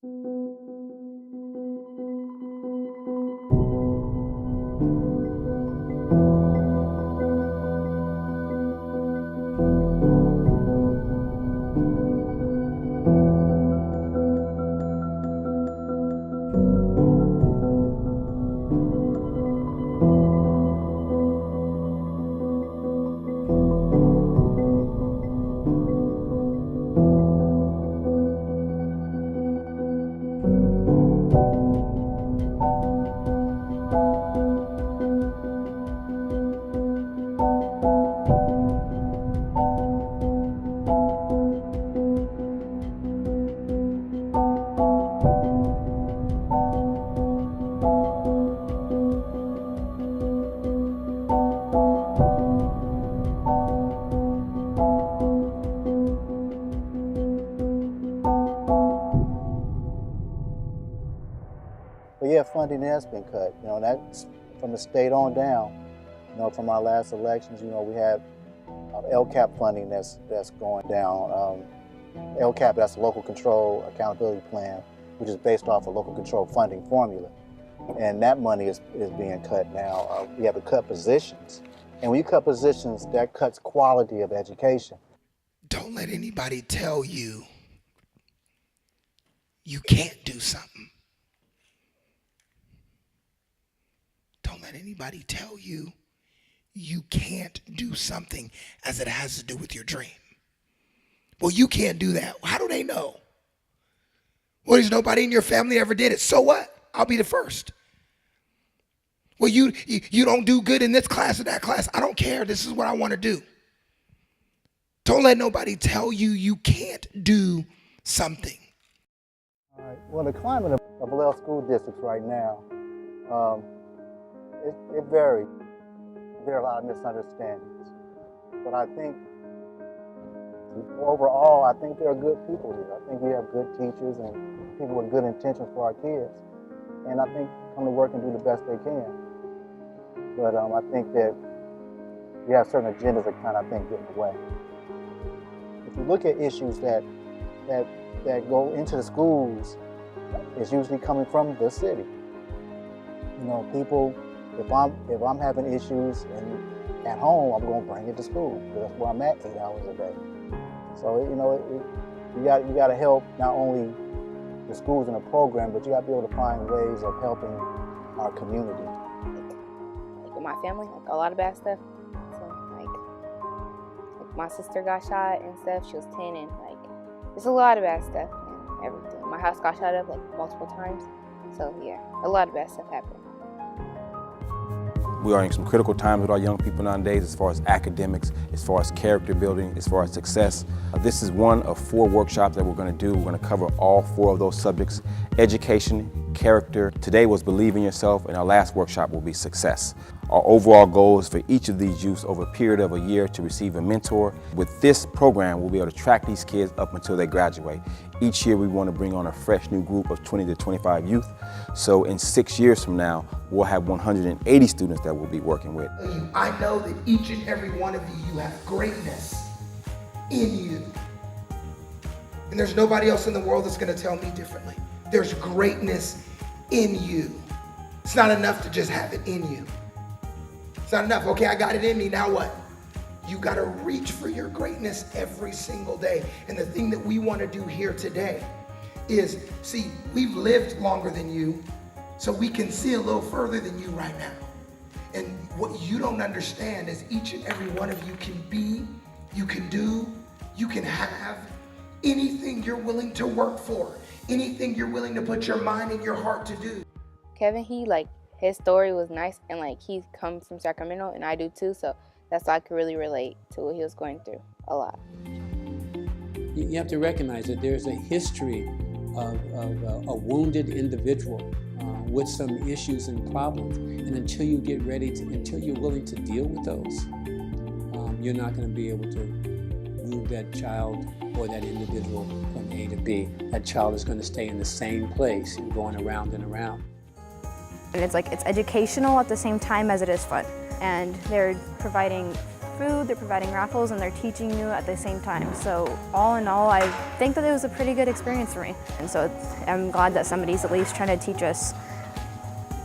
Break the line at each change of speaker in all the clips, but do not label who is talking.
But yeah, funding has been cut. That's from the state on down. From our last elections, we had LCAP funding that's going down. LCAP, that's a local control accountability plan, which is based off a local control funding formula. And that money is being cut now. We have to cut positions. And when you cut positions, that cuts quality of education.
Don't let anybody tell you you can't do something. Don't let anybody tell you you can't do something as it has to do with your dream. Well, you can't do that. How do they know? Well, there's nobody in your family ever did it. So what? I'll be the first. Well, you don't do good in this class or that class. I don't care. This is what I want to do. Don't let nobody tell you you can't do something.
All right. Well, the climate of Vallejo school districts right now, it varies. There are a lot of misunderstandings. But I think overall, I think there are good people here. I think we have good teachers and people with good intentions for our kids. And I think come to work and do the best they can. But I think that we have certain agendas that kind of, get in the way. If you look at issues that go into the schools, it's usually coming from the city. People, if I'm having issues at home, I'm going to bring it to school because that's where I'm at 8 hours a day. So you got to help not only the schools and the program, but you got to be able to find ways of helping our community.
Like with my family, a lot of bad stuff. So like my sister got shot and stuff. She was 10 and there's a lot of bad stuff and everything. My house got shot up multiple times. So yeah, a lot of bad stuff happened.
We are in some critical times with our young people nowadays as far as academics, as far as character building, as far as success. This is one of 4 workshops that we're going to do. We're going to cover all 4 of those subjects: education, character. Today was believe in yourself, and our last workshop will be success. Our overall goal is for each of these youths over a period of a year to receive a mentor. With this program, we'll be able to track these kids up until they graduate. Each year we want to bring on a fresh new group of 20 to 25 youth. So in 6 years from now, we'll have 180 students that we'll be working with.
I know that each and every one of you have greatness in you. And there's nobody else in the world that's going to tell me differently. There's greatness in you. It's not enough to just have it in you. It's not enough. Okay, I got it in me. Now what? You got to reach for your greatness every single day. And the thing that we want to do here today is, see, we've lived longer than you, so we can see a little further than you right now. And what you don't understand is each and every one of you can be, you can do, you can have anything you're willing to work for, anything you're willing to put your mind and your heart to do.
Kevin, his story was nice, and he comes from Sacramento, and I do too, so that's why I could really relate to what he was going through a lot.
You have to recognize that there's a history of a wounded individual with some issues and problems, and until you get ready until you're willing to deal with those, you're not going to be able to move that child or that individual from A to B. That child is going to stay in the same place and going around and around.
And it's educational at the same time as it is fun. And they're providing food, they're providing raffles, and they're teaching you at the same time. So all in all, I think that it was a pretty good experience for me. And so I'm glad that somebody's at least trying to teach us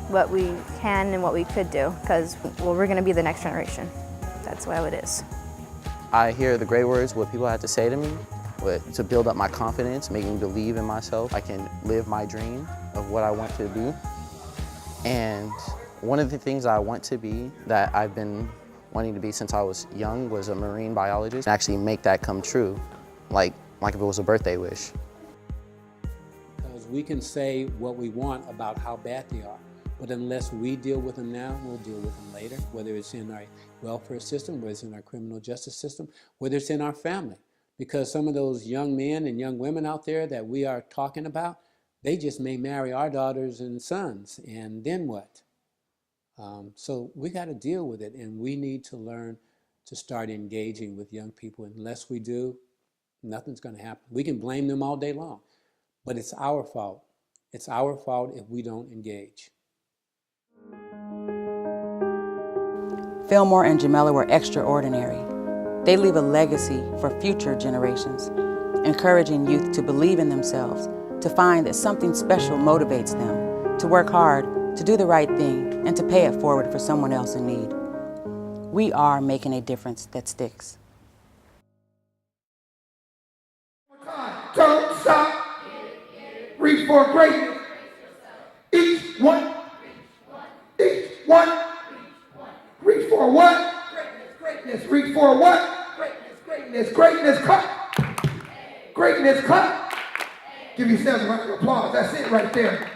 what we can and what we could do, because well, we're going to be the next generation. That's how it is.
I hear the great words, what people have to say to me, to build up my confidence, make me believe in myself. I can live my dream of what I want to be. And one of the things I want to be, that I've been wanting to be since I was young, was a marine biologist. Actually make that come true, like if it was a birthday wish.
Because we can say what we want about how bad they are, but unless we deal with them now, we'll deal with them later, whether it's in our welfare system, whether it's in our criminal justice system, whether it's in our family. Because some of those young men and young women out there that we are talking about, they just may marry our daughters and sons, and then what? So we got to deal with it, and we need to learn to start engaging with young people. Unless we do, nothing's going to happen. We can blame them all day long, but it's our fault. It's our fault if we don't engage.
Fillmore and Jamela were extraordinary. They leave a legacy for future generations, encouraging youth to believe in themselves, to find that something special motivates them, to work hard, to do the right thing, and to pay it forward for someone else in need. We are making a difference that sticks.
Don't stop. Reach for greatness. Each one. Each one. Reach for what? Greatness. Reach for what? Greatness. Greatness. Clap. Greatness. Clap. Give yourselves a round of applause. That's it right there.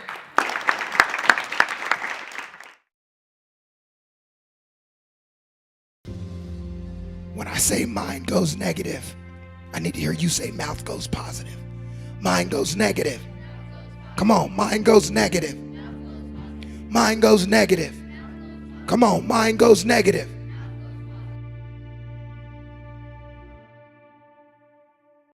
When I say mind goes negative, I need to hear you say mouth goes positive. Mind goes negative. Come on, mind goes negative. Mind goes negative. Come on, mind goes negative.